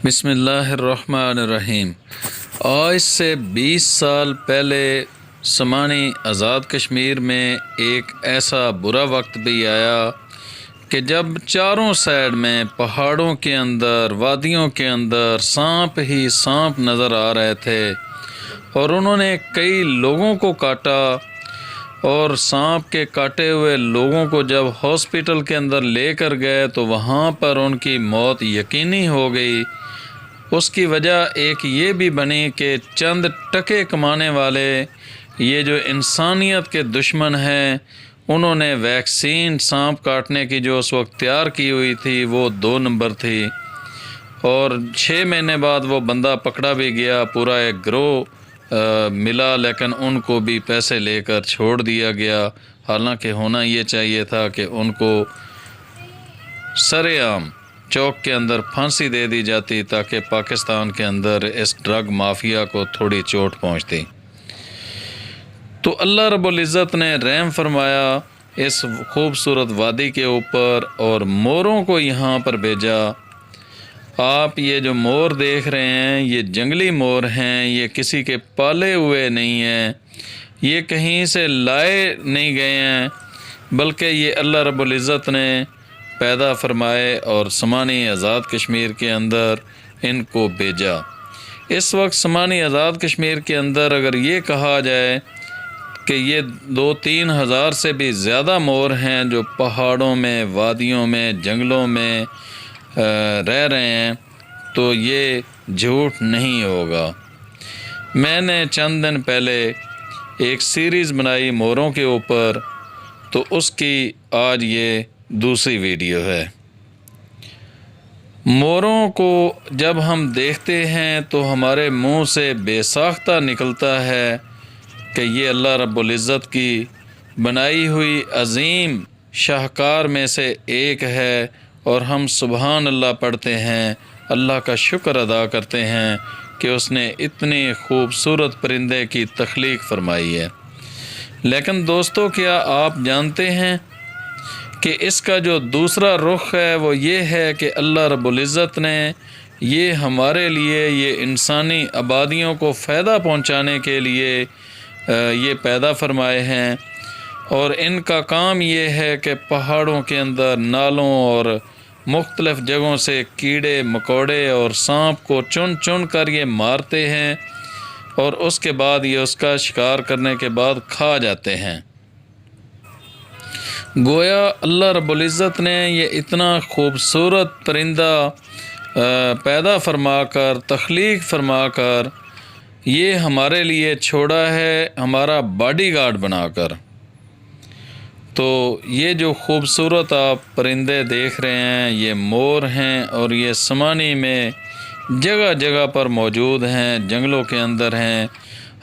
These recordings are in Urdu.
بسم اللہ الرحمن الرحیم۔ آج سے 20 سال پہلے سمانی آزاد کشمیر میں ایک ایسا برا وقت بھی آیا کہ جب چاروں سائڈ میں پہاڑوں کے اندر، وادیوں کے اندر سانپ ہی سانپ نظر آ رہے تھے اور انہوں نے کئی لوگوں کو کاٹا، اور سانپ کے کاٹے ہوئے لوگوں کو جب ہاسپٹل کے اندر لے کر گئے تو وہاں پر ان کی موت یقینی ہو گئی۔ اس کی وجہ ایک یہ بھی بنی کہ چند ٹکے کمانے والے، یہ جو انسانیت کے دشمن ہیں، انہوں نے ویکسین سانپ کاٹنے کی جو اس وقت تیار کی ہوئی تھی وہ 2 نمبر تھی، اور 6 مہینے بعد وہ بندہ پکڑا بھی گیا، پورا ایک گروہ ملا، لیکن ان کو بھی پیسے لے کر چھوڑ دیا گیا۔ حالانکہ ہونا یہ چاہیے تھا کہ ان کو سر عام چوک کے اندر پھانسی دے دی جاتی تاکہ پاکستان کے اندر اس ڈرگ مافیا کو تھوڑی چوٹ پہنچتی۔ تو اللہ رب العزت نے رحم فرمایا اس خوبصورت وادی کے اوپر اور موروں کو یہاں پر بھیجا۔ آپ یہ جو مور دیکھ رہے ہیں یہ جنگلی مور ہیں، یہ کسی کے پالے ہوئے نہیں ہیں، یہ کہیں سے لائے نہیں گئے ہیں، بلکہ یہ اللہ رب العزت نے پیدا فرمائے اور سمانی آزاد کشمیر کے اندر ان کو بھیجا۔ اس وقت سمانی آزاد کشمیر کے اندر اگر یہ کہا جائے کہ یہ 2-3 ہزار سے بھی زیادہ مور ہیں جو پہاڑوں میں، وادیوں میں، جنگلوں میں رہ رہے ہیں، تو یہ جھوٹ نہیں ہوگا۔ میں نے چند دن پہلے ایک سیریز بنائی موروں کے اوپر، تو اس کی آج یہ دوسری ویڈیو ہے۔ موروں کو جب ہم دیکھتے ہیں تو ہمارے منہ سے بے ساختہ نکلتا ہے کہ یہ اللہ رب العزت کی بنائی ہوئی عظیم شاہکار میں سے ایک ہے، اور ہم سبحان اللہ پڑھتے ہیں، اللہ کا شکر ادا کرتے ہیں کہ اس نے اتنی خوبصورت پرندے کی تخلیق فرمائی ہے۔ لیکن دوستو، کیا آپ جانتے ہیں کہ اس کا جو دوسرا رخ ہے وہ یہ ہے کہ اللہ رب العزت نے یہ ہمارے لیے، یہ انسانی آبادیوں کو فائدہ پہنچانے کے لیے یہ پیدا فرمائے ہیں، اور ان کا کام یہ ہے کہ پہاڑوں کے اندر، نالوں اور مختلف جگہوں سے کیڑے مکوڑے اور سانپ کو چن چن کر یہ مارتے ہیں، اور اس کے بعد یہ اس کا شکار کرنے کے بعد کھا جاتے ہیں۔ گویا اللہ رب العزت نے یہ اتنا خوبصورت پرندہ پیدا فرما کر، تخلیق فرما کر یہ ہمارے لیے چھوڑا ہے، ہمارا باڈی گارڈ بنا کر۔ تو یہ جو خوبصورت آپ پرندے دیکھ رہے ہیں یہ مور ہیں، اور یہ سمانی میں جگہ جگہ پر موجود ہیں، جنگلوں کے اندر ہیں،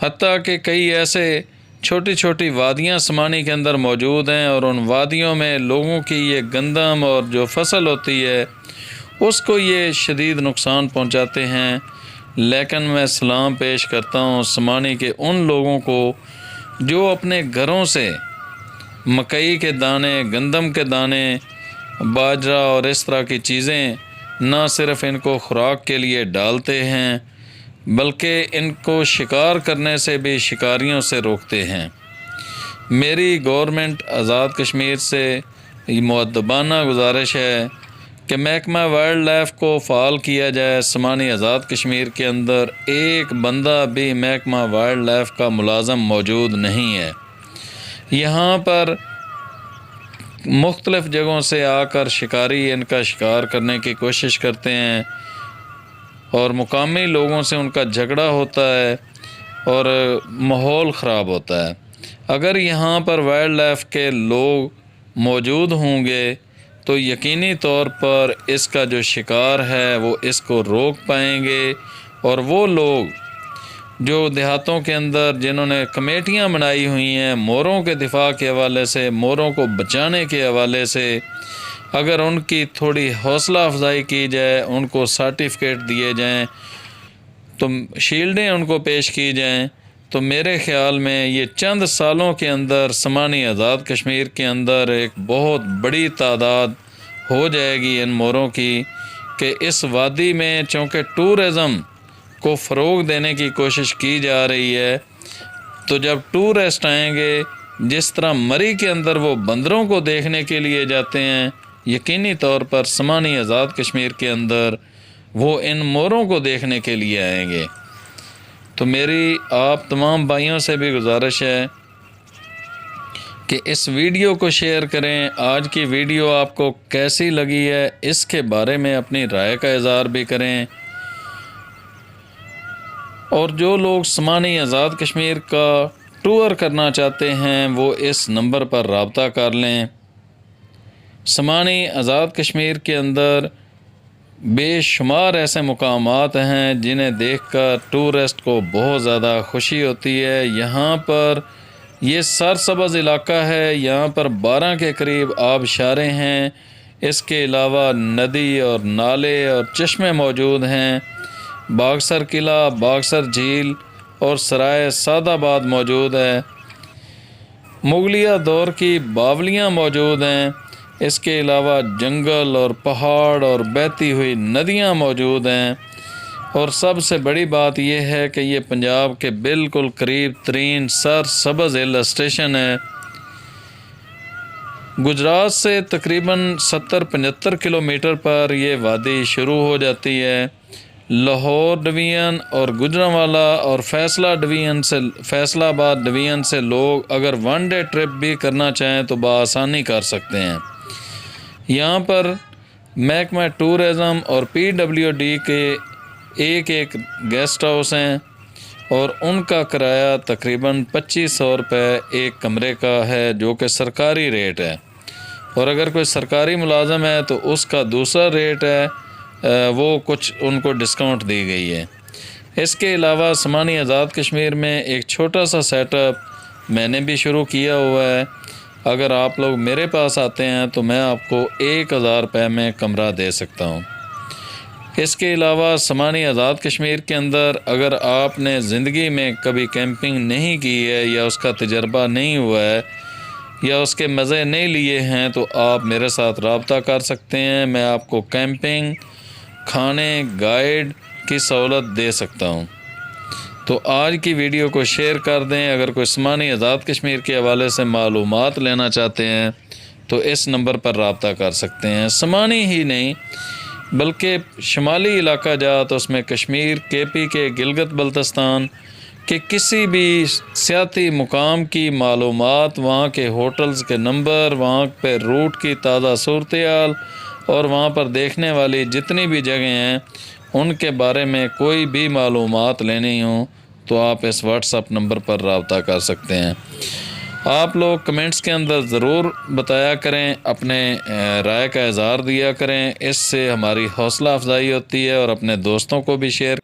حتیٰ کہ کئی ایسے چھوٹی چھوٹی وادیاں سمانی کے اندر موجود ہیں، اور ان وادیوں میں لوگوں کی یہ گندم اور جو فصل ہوتی ہے اس کو یہ شدید نقصان پہنچاتے ہیں۔ لیکن میں سلام پیش کرتا ہوں سمانی کے ان لوگوں کو جو اپنے گھروں سے مکئی کے دانے، گندم کے دانے، باجرہ اور اس طرح کی چیزیں نہ صرف ان کو خوراک کے لیے ڈالتے ہیں بلکہ ان کو شکار کرنے سے بھی شکاریوں سے روکتے ہیں۔ میری گورنمنٹ آزاد کشمیر سے مؤدبانہ گزارش ہے کہ محکمہ وائلڈ لائف کو فعال کیا جائے۔ سمانی آزاد کشمیر کے اندر ایک بندہ بھی محکمہ وائلڈ لائف کا ملازم موجود نہیں ہے۔ یہاں پر مختلف جگہوں سے آ کر شکاری ان کا شکار کرنے کی کوشش کرتے ہیں، اور مقامی لوگوں سے ان کا جھگڑا ہوتا ہے اور ماحول خراب ہوتا ہے۔ اگر یہاں پر وائلڈ لائف کے لوگ موجود ہوں گے تو یقینی طور پر اس کا جو شکار ہے وہ اس کو روک پائیں گے، اور وہ لوگ جو دیہاتوں کے اندر جنہوں نے کمیٹیاں بنائی ہوئی ہیں موروں کے دفاع کے حوالے سے، موروں کو بچانے کے حوالے سے، اگر ان کی تھوڑی حوصلہ افزائی کی جائے، ان کو سرٹیفکیٹ دیے جائیں، تو شیلڈیں ان کو پیش کی جائیں، تو میرے خیال میں یہ چند سالوں کے اندر سمانی آزاد کشمیر کے اندر ایک بہت بڑی تعداد ہو جائے گی ان موروں کی کہ کہ اس وادی میں چونکہ ٹورزم کو فروغ دینے کی کوشش کی جا رہی ہے، تو جب ٹورسٹ آئیں گے، جس طرح مری کے اندر وہ بندروں کو دیکھنے کے لیے جاتے ہیں، یقینی طور پر سمانی آزاد کشمیر کے اندر وہ ان موروں کو دیکھنے کے لیے آئیں گے۔ تو میری آپ تمام بھائیوں سے بھی گزارش ہے کہ اس ویڈیو کو شیئر کریں۔ آج کی ویڈیو آپ کو کیسی لگی ہے اس کے بارے میں اپنی رائے کا اظہار بھی کریں، اور جو لوگ سمانی آزاد کشمیر کا ٹور کرنا چاہتے ہیں وہ اس نمبر پر رابطہ کر لیں۔ سمانی آزاد کشمیر کے اندر بے شمار ایسے مقامات ہیں جنہیں دیکھ کر ٹورسٹ کو بہت زیادہ خوشی ہوتی ہے۔ یہاں پر یہ سرسبز علاقہ ہے، یہاں پر 12 کے قریب آبشاریں ہیں، اس کے علاوہ ندی اور نالے اور چشمے موجود ہیں، باغسر قلعہ، باغسر جھیل اور سرائے سعد آباد موجود ہے، مغلیہ دور کی باولیاں موجود ہیں، اس کے علاوہ جنگل اور پہاڑ اور بہتی ہوئی ندیاں موجود ہیں، اور سب سے بڑی بات یہ ہے کہ یہ پنجاب کے بالکل قریب ترین سرسبز ہل اسٹیشن ہے۔ گجرات سے تقریباً 70-75 کلومیٹر پر یہ وادی شروع ہو جاتی ہے۔ لاہور ڈویژن اور گوجرانوالا اور فیصل آباد ڈویژن سے لوگ اگر ون ڈے ٹرپ بھی کرنا چاہیں تو بآسانی کر سکتے ہیں۔ یہاں پر محکمہ ٹورزم اور PWD کے ایک گیسٹ ہاؤس ہیں، اور ان کا کرایہ تقریباً 2500 روپے ایک کمرے کا ہے، جو کہ سرکاری ریٹ ہے، اور اگر کوئی سرکاری ملازم ہے تو اس کا دوسرا ریٹ ہے، وہ کچھ ان کو ڈسکاؤنٹ دی گئی ہے۔ اس کے علاوہ سمانی آزاد کشمیر میں ایک چھوٹا سا سیٹ اپ میں نے بھی شروع کیا ہوا ہے۔ اگر آپ لوگ میرے پاس آتے ہیں تو میں آپ کو 1000 روپے میں کمرہ دے سکتا ہوں۔ اس کے علاوہ سمانی آزاد کشمیر کے اندر اگر آپ نے زندگی میں کبھی کیمپنگ نہیں کی ہے، یا اس کا تجربہ نہیں ہوا ہے، یا اس کے مزے نہیں لیے ہیں، تو آپ میرے ساتھ رابطہ کر سکتے ہیں۔ میں آپ کو کیمپنگ، کھانے، گائیڈ کی سہولت دے سکتا ہوں۔ تو آج کی ویڈیو کو شیئر کر دیں۔ اگر کوئی سمانی آزاد کشمیر کے حوالے سے معلومات لینا چاہتے ہیں تو اس نمبر پر رابطہ کر سکتے ہیں۔ سمانی ہی نہیں بلکہ شمالی علاقہ جات، اس میں کشمیر، KP کے گلگت بلتستان کے کسی بھی سیاحتی مقام کی معلومات، وہاں کے ہوٹلز کے نمبر، وہاں پہ روٹ کی تازہ صورتحال، اور وہاں پر دیکھنے والی جتنی بھی جگہیں ہیں ان کے بارے میں کوئی بھی معلومات لینی ہوں تو آپ اس واٹس ایپ نمبر پر رابطہ کر سکتے ہیں۔ آپ لوگ کمنٹس کے اندر ضرور بتایا کریں، اپنے رائے کا اظہار دیا کریں، اس سے ہماری حوصلہ افزائی ہوتی ہے، اور اپنے دوستوں کو بھی شیئر